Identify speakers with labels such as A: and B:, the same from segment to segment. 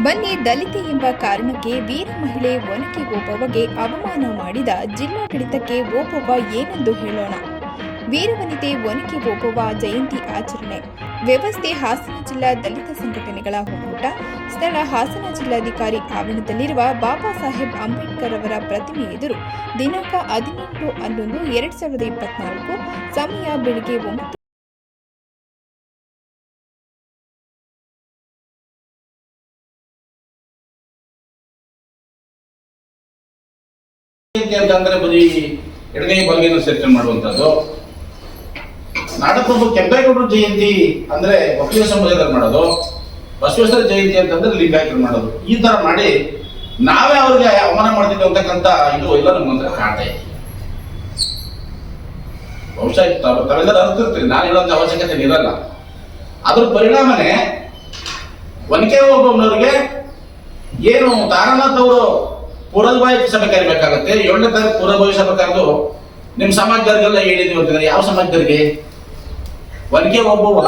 A: ಬನ್ನಿ, ದಲಿತೆ ಎಂಬ ಕಾರಣಕ್ಕೆ ವೀರ ಮಹಿಳೆ ಒನಕೆ ಓಬವ್ವಗೆ ಅವಮಾನ ಮಾಡಿದ ಜಿಲ್ಲಾಡಳಿತಕ್ಕೆ ಓಬವ್ವ ಏನೆಂದು ಹೇಳೋಣ. ವೀರವನಿತೆ ಒನಕೆ ಓಬವ್ವ ಜಯಂತಿ ಆಚರಣೆ ವ್ಯವಸ್ಥೆ ಹಾಸನ ಜಿಲ್ಲಾ ದಲಿತ ಸಂಘಟನೆಗಳ ಒಕ್ಕೂಟ. ಸ್ಥಳ ಹಾಸನ ಜಿಲ್ಲಾಧಿಕಾರಿ ಆವರಣದಲ್ಲಿರುವ ಬಾಬಾ ಸಾಹೇಬ್ ಅಂಬೇಡ್ಕರ್ ಅವರ ಪ್ರತಿಮೆ ಎದುರು. ದಿನಾಂಕ 18/11/2024. ಸಮಯ ಬೆಳಿಗ್ಗೆ 9.
B: ಅಂತಂದ್ರೆ ಬರೀ ಎಡಗೈ ಬಲಗೈನ ಸೇರ್ಪಡೆ ಮಾಡುವಂತದ್ದು. ನಾಡಪ್ರಭು ಕೆಂಪೇಗೌಡರ ಜಯಂತಿ ಅಂದ್ರೆ ಒಕ್ಕಲಿಗ ಸಮಾಜದಲ್ಲಿ ಮಾಡೋದು, ಬಸವೇಶ್ವರ ಜಯಂತಿ ಅಂತಂದ್ರೆ ಲಿಂಗಾಯತರು ಮಾಡೋದು. ಈ ತರ ಮಾಡಿ ನಾವೇ ಅವ್ರಿಗೆ ಅವಮಾನ ಮಾಡ್ತಿದ್ವಿ ಅಂತಕ್ಕಂಥ ಇದು ಎಲ್ಲ ನಮ್ಗಂತ ಕಾಣ್ತಾ ಇದೆ. ಬಹುಶಃ ತಾವೆಲ್ಲರೂ ಅರ್ತಿರ್ತೀರಿ, ನಾನು ಹೇಳುವಂತ ಅವಶ್ಯಕತೆ ಇರಲ್ಲ. ಅದ್ರ ಪರಿಣಾಮನೇ ಒನಕೆ ಓಬವ್ವನವರಿಗೆ ಏನು ತಾರನಾಥ್ ಅವರು ಪೂರ್ವಭಾವಿ ಸಭೆ ಕರಿಬೇಕಾಗತ್ತೆ. 7ನೇ ತಾರೀಕು ಪೂರ್ವಭಾವಿ ಸಭೆ ಕರೆದು ನಿಮ್ ಸಮಾಜದವ್ರಿಗೆಲ್ಲ ಹೇಳಿದೀವಿ ಅಂತಂದ್ರೆ ಯಾವ ಸಮಾಜದವರಿಗೆ? ಒನಕೆ ಓಬವ್ವ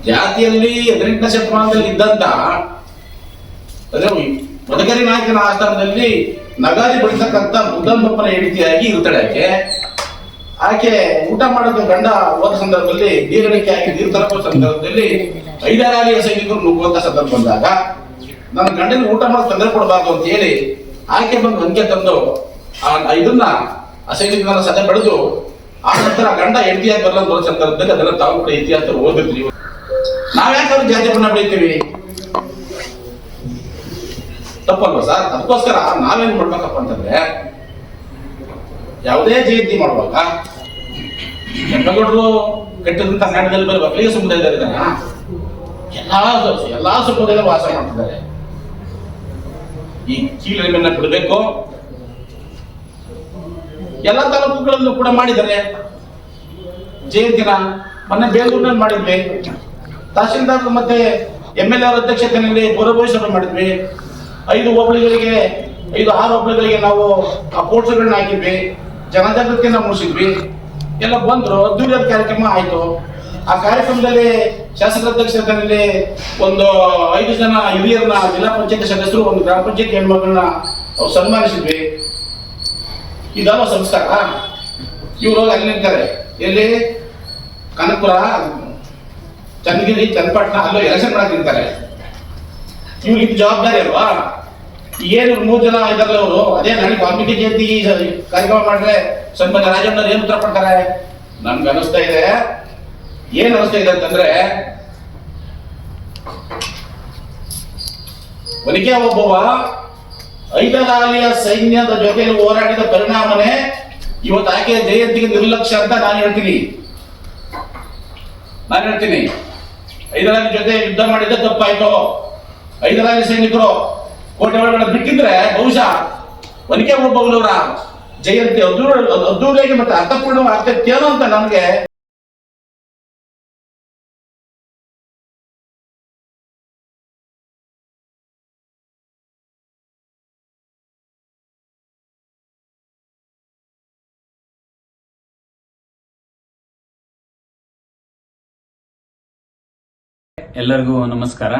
B: ಜಾತಿಯಲ್ಲಿ 18ನೇ ಶತಮಾನದಲ್ಲಿ ಇದ್ದಂತ ಮದಕರಿ ನಾಯಕನ ಆಸ್ಥಾನದಲ್ಲಿ ನಗಾರಿ ಬಿಡಿಸತಕ್ಕಂಥ ಬುದ್ಧಂಬಪ್ಪನ ಹೆಂಡತಿಯಾಗಿ ಇರ್ತಾಳೆ. ಆಕೆ ಊಟ ಮಾಡೋಕೆ ಗಂಡ ಹೋದ ಸಂದರ್ಭದಲ್ಲಿ ನೀರಿಳಿಕೆ ಆಗಿ ನೀರು ತಲುಪುವ ಸಂದರ್ಭದಲ್ಲಿ 5 ರಾಲಿಯ ಸೈನಿಕರು ನುಗ್ಗುವಂತ ಸಂದರ್ಭ ಬಂದಾಗ ನನ್ನ ಗಂಡನ ಊಟ ಮಾಡಿ ತೊಂದರೆ ಕೊಡಬಾರ್ದು ಅಂತ ಹೇಳಿ ಆಕೆ ಬಂದು ಹೊಂಕೆ ತಂದು ಇದನ್ನ ಸೈನಿಕರನ್ನ ಸದೆ ಬೆಳೆದು ಆ ನಂತರ ಗಂಡ ಹೆಂಡತಿಯಾಗಿ ಬರಲು ಬರೋ ಸಂದರ್ಭದಲ್ಲಿ ಅದೆಲ್ಲ ತಾವು ಕೂಡ ಇತಿಹಾಸ ಓದಿರ್ತೀವಿ. ನಾವ್ ಯಾಕೆ ಅವ್ರಿಗೆ ಜಾತಿ ಬಣ್ಣ ಬೆಳಿತೀವಿ? ತಪ್ಪಲ್ವಾ ಸರ್? ಅದಕ್ಕೋಸ್ಕರ ನಾವೇನ್ ಮಾಡ್ಬೇಕಪ್ಪ ಅಂತಂದ್ರೆ ಯಾವುದೇ ಜಯಂತಿ ಮಾಡುವಾಗ ಕೆಂಪೇಗೌಡರು ಕಟ್ಟಿದಂತ ನಾಡದಲ್ಲಿ ಬರುವ ಒಕ್ಕಲಿಗ ಸಮುದಾಯದಲ್ಲಿದ್ದಾನ ಎಲ್ಲಾ ಸಮುದಾಯದ ವಾಸ ಮಾಡ್ತಿದ್ದಾರೆ. ಈ ಕೀಳರಿಮೆಯನ್ನ ಬಿಡಬೇಕು. ಎಲ್ಲ ತಾಲೂಕುಗಳಲ್ಲೂ ಕೂಡ ಮಾಡಿದ್ದಾರೆ ಜಯಂತಿನ. ಮೊನ್ನೆ ಬೇಲೂರಿನಲ್ಲಿ ಮಾಡಿದ್ವಿ. ತಹಶೀಲ್ದಾರ್ ಮತ್ತೆ MLA ಅವರ ಅಧ್ಯಕ್ಷತೆಯಲ್ಲಿ ಪೂರ್ವಭಾವಿ ಸಭೆ ಮಾಡಿದ್ವಿ. 5 ಹೋಬಳಿಗಳಿಗೆ 6 ಹೋಬಳಿಗಳಿಗೆ ನಾವು ಆ ಪೋಸ್ಟರ್ಗಳನ್ನ ಹಾಕಿದ್ವಿ. ಜನಜಾಗೃತಿಯನ್ನ ಮೂಡಿಸಿದ್ವಿ. ಎಲ್ಲ ಬಂದ್ರು, ಅದ್ದೂರಿಯಾದ ಕಾರ್ಯಕ್ರಮ ಆಯ್ತು. ಆ ಕಾರ್ಯಕ್ರಮದಲ್ಲಿ ಶಾಸಕರ ಅಧ್ಯಕ್ಷತೆಯಲ್ಲಿ ಒಂದು 5 ಜನ ಹಿರಿಯರನ್ನ, ಜಿಲ್ಲಾ ಪಂಚಾಯತ್ ಸದಸ್ಯರು, ಒಂದು ಗ್ರಾಮ ಪಂಚಾಯತ್ ಹೆಣ್ಮಗಳನ್ನ ಸನ್ಮಾನಿಸಿದ್ವಿ. ಇದಲ್ಲ ಸಂಸ್ಕಾರ. ಇವರು ಅಲ್ಲಿ ನಿಂತಾರೆ, ಎಲ್ಲಿ ಕನಕಪುರ, ಚನ್ನಗಿರಿ, ಚನ್ನಪಟ್ಟಣ, ಅಲ್ಲೋ ಎಲೆಕ್ಷನ್ ಮಾಡಕ್ ನಿಂತಾರೆ. ಇವ್ರಿಗೆ ಇದು ಜವಾಬ್ದಾರಿ ಅಲ್ವಾ? ಏನು 3 ಜನ ಇದಾರಲ್ಲ ಅವರು, ಅದೇ ನನಗೆ ವಾಲ್ಮೀಕಿ ಜಯಂತಿ ಕಾರ್ಯಕ್ರಮ ಮಾಡ್ರೆ ಸ್ವಲ್ಪ ರಾಜಣ್ಣವ್ರು ಏನ್ ಉತ್ತರ ಪಡ್ತಾರೆ? ನಮ್ಗೆ ಅನಿಸ್ತಾ ಇದೆ, ಏನ್ ಅನಿಸ್ತಾ ಇದೆ ಅಂತಂದ್ರೆ ಒನಕೆ ಓಬವ್ವ 5 ರಾಲಿಯ ಸೈನ್ಯದ ಜೊತೆಯಲ್ಲಿ ಹೋರಾಡಿದ ಪರಿಣಾಮನೇ ಇವತ್ತು ಆಕೆ ಜಯಂತಿಗೆ ನಿರ್ಲಕ್ಷ್ಯ ಅಂತ ನಾನು ಹೇಳ್ತೀನಿ. 5 ರಾಲಿ ಜೊತೆ ಯುದ್ಧ ಮಾಡಿದ್ದೆ ತಪ್ಪಾಯ್ತು. 5 ರಾಲಿ ಸೈನಿಕರು ಕೋಟೆ ಒಳಗಡೆ ಬಿಟ್ಟಿದ್ರೆ ಬಹುಶಃ ಒನಕೆ ಓಬವ್ವನವರ ಜಯಂತಿ ಅದ್ದೂರಿಯಾಗಿ ಮತ್ತೆ ಅರ್ಥಪೂರ್ಣ ಆಗ್ತೇನೋ ಅಂತ ನಮ್ಗೆ
C: ಎಲ್ಲರಿಗೂ ನಮಸ್ಕಾರ,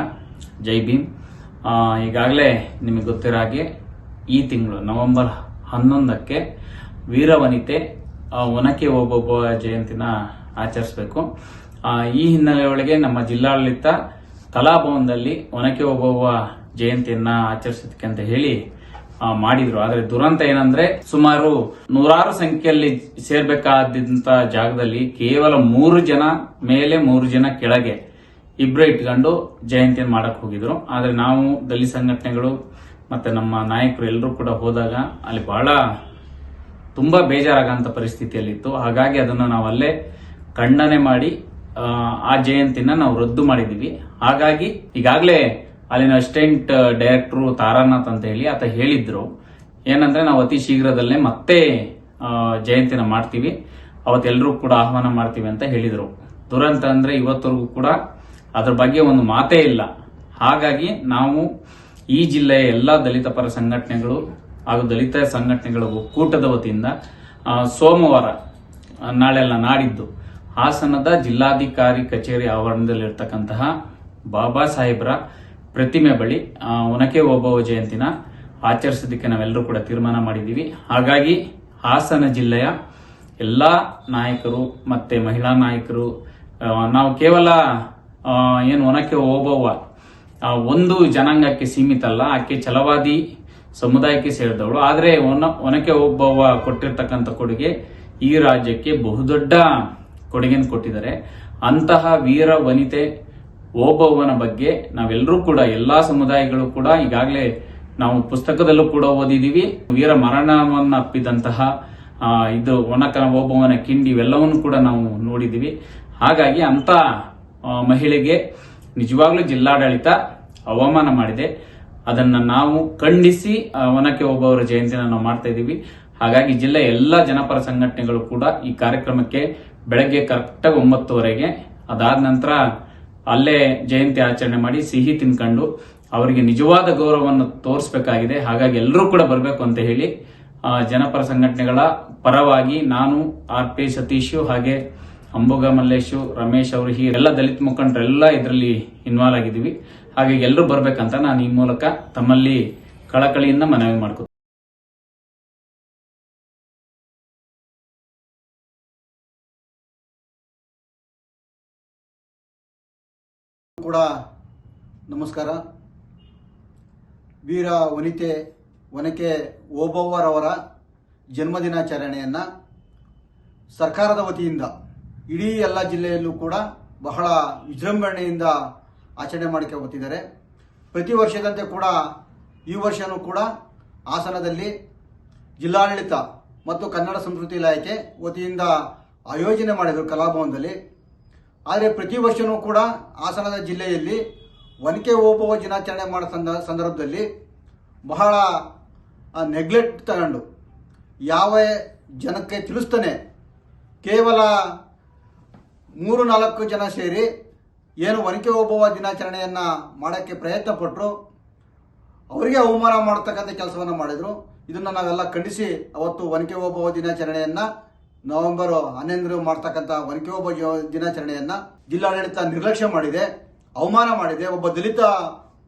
C: ಜೈ ಭೀಮ್. ಈಗಾಗಲೇ ನಿಮಗೆ ಗೊತ್ತಿರೋ ಹಾಗೆ ಈ ತಿಂಗಳು ನವೆಂಬರ್ 11ಕ್ಕೆ ವೀರವನಿತೆ ಒನಕೆ ಓಬವ್ವ ಜಯಂತಿನ ಆಚರಿಸಬೇಕು. ಈ ಹಿನ್ನೆಲೆ ಒಳಗೆ ನಮ್ಮ ಜಿಲ್ಲಾಡಳಿತ ಕಲಾಭವನದಲ್ಲಿ ಒನಕೆ ಓಬವ್ವ ಜಯಂತಿಯನ್ನ ಆಚರಿಸೋದಕ್ಕೆ ಅಂತ ಹೇಳಿ ಮಾಡಿದ್ರು. ಆದ್ರೆ ದುರಂತ ಏನಂದ್ರೆ ಸುಮಾರು 100 ಸಂಖ್ಯೆಯಲ್ಲಿ ಸೇರ್ಬೇಕಾದಂತ ಜಾಗದಲ್ಲಿ ಕೇವಲ 3 ಜನ ಮೇಲೆ 3 ಜನ ಕೆಳಗೆ ಇಬ್ಬರೇ ಇಟ್ಕೊಂಡು ಜಯಂತಿಯನ್ನು ಮಾಡಕ್ ಹೋಗಿದ್ರು. ಆದ್ರೆ ನಾವು ದಲಿತ ಸಂಘಟನೆಗಳು ಮತ್ತೆ ನಮ್ಮ ನಾಯಕರು ಎಲ್ಲರೂ ಕೂಡ ಹೋದಾಗ ಅಲ್ಲಿ ಬಹಳ ತುಂಬಾ ಬೇಜಾರಾಗಂತ ಪರಿಸ್ಥಿತಿಯಲ್ಲಿತ್ತು. ಹಾಗಾಗಿ ಅದನ್ನ ನಾವು ಅಲ್ಲೇ ಖಂಡನೆ ಮಾಡಿ ಆ ಜಯಂತಿನ ನಾವು ರದ್ದು ಮಾಡಿದೀವಿ. ಹಾಗಾಗಿ ಈಗಾಗಲೇ ಅಲ್ಲಿನ ಅಸಿಸ್ಟೆಂಟ್ ಡೈರೆಕ್ಟರ್ ತಾರಾನಾಥ್ ಅಂತ ಹೇಳಿ ಆತ ಹೇಳಿದ್ರು ಏನಂದ್ರೆ ನಾವು ಅತಿ ಶೀಘ್ರದಲ್ಲೇ ಮತ್ತೆ ಜಯಂತಿನ ಮಾಡ್ತೀವಿ, ಅವತ್ತೆಲ್ಲರೂ ಕೂಡ ಆಹ್ವಾನ ಮಾಡ್ತೀವಿ ಅಂತ ಹೇಳಿದ್ರು. ದುರಂತ ಅಂದ್ರೆ ಇವತ್ತವರೆಗೂ ಕೂಡ ಅದ್ರ ಬಗ್ಗೆ ಒಂದು ಮಾತೇ ಇಲ್ಲ. ಹಾಗಾಗಿ ನಾವು ಈ ಜಿಲ್ಲೆಯ ಎಲ್ಲಾ ದಲಿತ ಪರ ಸಂಘಟನೆಗಳು ಹಾಗೂ ದಲಿತ ಸಂಘಟನೆಗಳ ಒಕ್ಕೂಟದ ವತಿಯಿಂದ ಸೋಮವಾರ, ನಾಳೆಲ್ಲ ನಾಡಿದ್ದು ಹಾಸನದ ಜಿಲ್ಲಾಧಿಕಾರಿ ಕಚೇರಿ ಆವರಣದಲ್ಲಿರ್ತಕ್ಕಂತಹ ಬಾಬಾ ಸಾಹೇಬ್ರ ಪ್ರತಿಮೆ ಬಳಿ ಒನಕೆ ಓಬವ್ವ ಜಯಂತಿನ ಆಚರಿಸೋದಕ್ಕೆ ನಾವೆಲ್ಲರೂ ಕೂಡ ತೀರ್ಮಾನ ಮಾಡಿದ್ದೀವಿ. ಹಾಗಾಗಿ ಹಾಸನ ಜಿಲ್ಲೆಯ ಎಲ್ಲಾ ನಾಯಕರು ಮತ್ತೆ ಮಹಿಳಾ ನಾಯಕರು, ನಾವು ಕೇವಲ ಏನು ಒನಕೆ ಓಬವ್ವ ಒಂದು ಜನಾಂಗಕ್ಕೆ ಸೀಮಿತ ಅಲ್ಲ, ಆಕೆ ಛಲವಾದಿ ಸಮುದಾಯಕ್ಕೆ ಸೇರಿದವಳು. ಆದ್ರೆ ಒನಕೆ ಓಬವ್ವ ಕೊಟ್ಟಿರ್ತಕ್ಕಂಥ ಕೊಡುಗೆ ಈ ರಾಜ್ಯಕ್ಕೆ ಬಹುದೊಡ್ಡ ಕೊಡುಗೆಯನ್ನು ಕೊಟ್ಟಿದ್ದಾರೆ. ಅಂತಹ ವೀರ ವನಿತೆ ಓಬವ್ವನ ಬಗ್ಗೆ ನಾವೆಲ್ಲರೂ ಕೂಡ ಎಲ್ಲಾ ಸಮುದಾಯಗಳು ಕೂಡ ಈಗಾಗಲೇ ನಾವು ಪುಸ್ತಕದಲ್ಲೂ ಕೂಡ ಓದಿದೀವಿ. ವೀರ ಮರಣವನ್ನ ಅಪ್ಪಿದಂತಹ ಇದು ಒನಕನ ಓಬವ್ವನ ಕಿಂಡಿ ಇವೆಲ್ಲವನ್ನು ಕೂಡ ನಾವು ನೋಡಿದೀವಿ. ಹಾಗಾಗಿ ಅಂತ ಮಹಿಳೆಗೆ ನಿಜವಾಗ್ಲೂ ಜಿಲ್ಲಾಡಳಿತ ಅವಮಾನ ಮಾಡಿದೆ. ಅದನ್ನ ನಾವು ಖಂಡಿಸಿ ಒನಕೆ ಓಬವ್ವರ ಜಯಂತಿನ ನಾವು ಮಾಡ್ತಾ ಇದ್ದೀವಿ. ಹಾಗಾಗಿ ಜಿಲ್ಲೆಯ ಎಲ್ಲಾ ಜನಪರ ಸಂಘಟನೆಗಳು ಕೂಡ ಈ ಕಾರ್ಯಕ್ರಮಕ್ಕೆ ಬೆಳಗ್ಗೆ ಕರೆಕ್ಟಾಗಿ 9:00 ಅದಾದ ನಂತರ ಅಲ್ಲೇ ಜಯಂತಿ ಆಚರಣೆ ಮಾಡಿ ಸಿಹಿ ತಿನ್ಕೊಂಡು ಅವರಿಗೆ ನಿಜವಾದ ಗೌರವವನ್ನು ತೋರಿಸಬೇಕಾಗಿದೆ. ಹಾಗಾಗಿ ಎಲ್ಲರೂ ಕೂಡ ಬರಬೇಕು ಅಂತ ಹೇಳಿ ಜನಪರ ಸಂಘಟನೆಗಳ ಪರವಾಗಿ ನಾನು RP ಸತೀಶ್ ಹಾಗೆ ಅಂಬುಗ ಮಲ್ಲೇಶು, ರಮೇಶ್ ಅವರು ಎಲ್ಲ ದಲಿತ ಮುಖಂಡರೆಲ್ಲ ಇದರಲ್ಲಿ ಇನ್ವಾಲ್ವ್ ಆಗಿದ್ದೀವಿ. ಹಾಗಾಗಿ ಎಲ್ಲರೂ ಬರ್ಬೇಕಂತ ನಾನು ಈ ಮೂಲಕ ತಮ್ಮಲ್ಲಿ ಕಳಕಳಿಯಿಂದ ಮನವಿ ಮಾಡ್ಕೊತೀನಿ.
D: ಕೂಡ ನಮಸ್ಕಾರ. ವೀರ ವನಿತೆ ಒನಕೆ ಓಬವ್ವರವರ ಜನ್ಮದಿನಾಚರಣೆಯನ್ನು ಸರ್ಕಾರದ ವತಿಯಿಂದ ಇಡೀ ಎಲ್ಲ ಜಿಲ್ಲೆಯಲ್ಲೂ ಕೂಡ ಬಹಳ ವಿಜೃಂಭಣೆಯಿಂದ ಆಚರಣೆ ಮಾಡಿಕೆ ಹೋಗ್ತಿದ್ದಾರೆ. ಪ್ರತಿ ವರ್ಷದಂತೆ ಕೂಡ ಈ ವರ್ಷನೂ ಕೂಡ ಹಾಸನದಲ್ಲಿ ಜಿಲ್ಲಾಡಳಿತ ಮತ್ತು ಕನ್ನಡ ಸಂಸ್ಕೃತಿ ಇಲಾಖೆ ವತಿಯಿಂದ ಆಯೋಜನೆ ಮಾಡಿದರು ಕಲಾಭವನದಲ್ಲಿ. ಆದರೆ ಪ್ರತಿ ವರ್ಷವೂ ಕೂಡ ಹಾಸನದ ಜಿಲ್ಲೆಯಲ್ಲಿ ಒನಕೆ ಓಬವ್ವ ದಿನಾಚರಣೆ ಮಾಡೋ ಸಂದರ್ಭದಲ್ಲಿ ಬಹಳ ನೆಗ್ಲೆಕ್ಟ್ ತಗೊಂಡು ಯಾವ ಜನಕ್ಕೆ ತಿಳಿಸ್ತಾನೆ ಕೇವಲ 3-4 ಜನ ಸೇರಿ ಏನು ಒನಕೆ ಓಬವ್ವ ದಿನಾಚರಣೆಯನ್ನು ಮಾಡೋಕ್ಕೆ ಪ್ರಯತ್ನ ಪಟ್ಟರು. ಅವರಿಗೆ ಅವಮಾನ ಮಾಡತಕ್ಕಂಥ ಕೆಲಸವನ್ನು ಮಾಡಿದರು. ಇದನ್ನು ನಾವೆಲ್ಲ ಖಂಡಿಸಿ ಅವತ್ತು ಒನಕೆ ಓಬವ್ವ ದಿನಾಚರಣೆಯನ್ನು ನವೆಂಬರ್ 11 ಮಾಡ್ತಕ್ಕಂಥ ಒನಕೆ ಓಬವ್ವ ದಿನಾಚರಣೆಯನ್ನು ಜಿಲ್ಲಾಡಳಿತ ನಿರ್ಲಕ್ಷ್ಯ ಮಾಡಿದೆ, ಅವಮಾನ ಮಾಡಿದೆ. ಒಬ್ಬ ದಲಿತ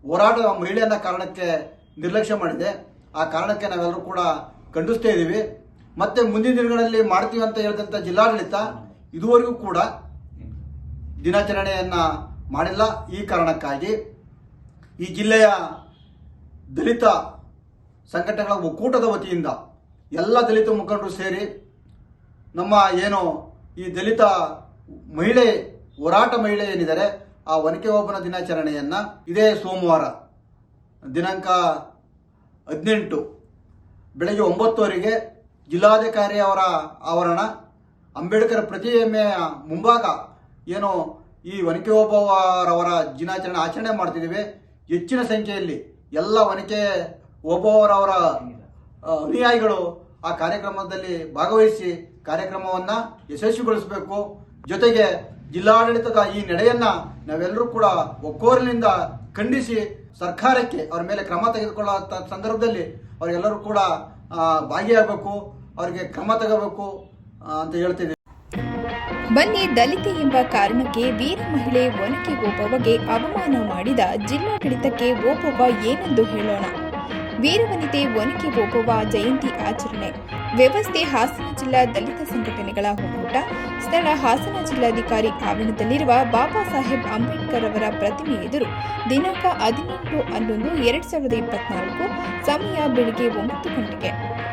D: ಹೋರಾಟ ಮಹಿಳೆಯನ್ನ ಕಾರಣಕ್ಕೆ ನಿರ್ಲಕ್ಷ್ಯ ಮಾಡಿದೆ. ಆ ಕಾರಣಕ್ಕೆ ನಾವೆಲ್ಲರೂ ಕೂಡ ಖಂಡಿಸ್ತಾ ಇದ್ದೀವಿ. ಮತ್ತೆ ಮುಂದಿನ ದಿನಗಳಲ್ಲಿ ಮಾಡ್ತೀವಿ ಅಂತ ಹೇಳಿದಂಥ ಜಿಲ್ಲಾಡಳಿತ ಇದುವರೆಗೂ ಕೂಡ ದಿನಾಚರಣೆಯನ್ನ ಮಾಡಿಲ್ಲ. ಈ ಕಾರಣಕ್ಕಾಗಿ ಈ ಜಿಲ್ಲೆಯ ದಲಿತ ಸಂಘಟನೆಗಳ ಒಕ್ಕೂಟದ ವತಿಯಿಂದ ಎಲ್ಲ ದಲಿತ ಮುಖಂಡರು ಸೇರಿ ನಮ್ಮ ಏನು ಈ ದಲಿತ ಮಹಿಳೆ ಹೋರಾಟ ಮಹಿಳೆ ಏನಿದ್ದಾರೆ ಆ ಒನಕೆ ಓಬವ್ವನ ದಿನಾಚರಣೆಯನ್ನ ಇದೇ ಸೋಮವಾರ ದಿನಾಂಕ 18 ಬೆಳಗ್ಗೆ 9:00 ಜಿಲ್ಲಾಧಿಕಾರಿ ಅವರ ಆವರಣ ಅಂಬೇಡ್ಕರ್ ಪ್ರತಿಮೆಯ ಮುಂಭಾಗ ಏನು ಈ ಒನಕೆ ಓಬವ್ವರವರ ದಿನಾಚರಣೆ ಆಚರಣೆ ಮಾಡ್ತಿದ್ದೀವಿ. ಹೆಚ್ಚಿನ ಸಂಖ್ಯೆಯಲ್ಲಿ ಎಲ್ಲ ಒನಕೆ ಓಬವ್ವರವರ ಅನುಯಾಯಿಗಳು ಆ ಕಾರ್ಯಕ್ರಮದಲ್ಲಿ ಭಾಗವಹಿಸಿ ಕಾರ್ಯಕ್ರಮವನ್ನು ಯಶಸ್ವಿಗೊಳಿಸಬೇಕು. ಜೊತೆಗೆ ಜಿಲ್ಲಾಡಳಿತದ ಈ ನಡೆಯನ್ನ ನಾವೆಲ್ಲರೂ ಕೂಡ ಒಕ್ಕೊರಲಿನಿಂದ ಖಂಡಿಸಿ ಸರ್ಕಾರಕ್ಕೆ ಅವರ ಮೇಲೆ ಕ್ರಮ ತೆಗೆದುಕೊಳ್ಳೋ ಸಂದರ್ಭದಲ್ಲಿ ಅವರೆಲ್ಲರೂ ಕೂಡ ಭಾಗಿಯಾಗಬೇಕು, ಅವರಿಗೆ ಕ್ರಮ ತಗೋಬೇಕು ಅಂತ ಹೇಳ್ತಿದ್ದೀವಿ.
A: ಬನ್ನಿ, ದಲಿತೆ ಎಂಬ ಕಾರಣಕ್ಕೆ ವೀರ ಮಹಿಳೆ ಒನಕೆ ಓಬವ್ವಗೆ ಅವಮಾನ ಮಾಡಿದ ಜಿಲ್ಲಾಡಳಿತಕ್ಕೆ ಓಬವ್ವ ಏನೆಂದು ಹೇಳೋಣ. ವೀರವನಿತೆ ಒನಕೆ ಓಬವ್ವ ಜಯಂತಿ ಆಚರಣೆ ವ್ಯವಸ್ಥೆ ಹಾಸನ ಜಿಲ್ಲಾ ದಲಿತ ಸಂಘಟನೆಗಳ ಒಕ್ಕೂಟ. ಸ್ಥಳ ಹಾಸನ ಜಿಲ್ಲಾಧಿಕಾರಿ ಆವರಣದಲ್ಲಿರುವ ಬಾಬಾ ಸಾಹೇಬ್ ಅಂಬೇಡ್ಕರ್ ಅವರ ಪ್ರತಿಮೆ ಎದುರು ದಿನಾಂಕ 18/11/2024 ಸಮಯ ಬೆಳಗ್ಗೆ 9 ಗಂಟೆಗೆ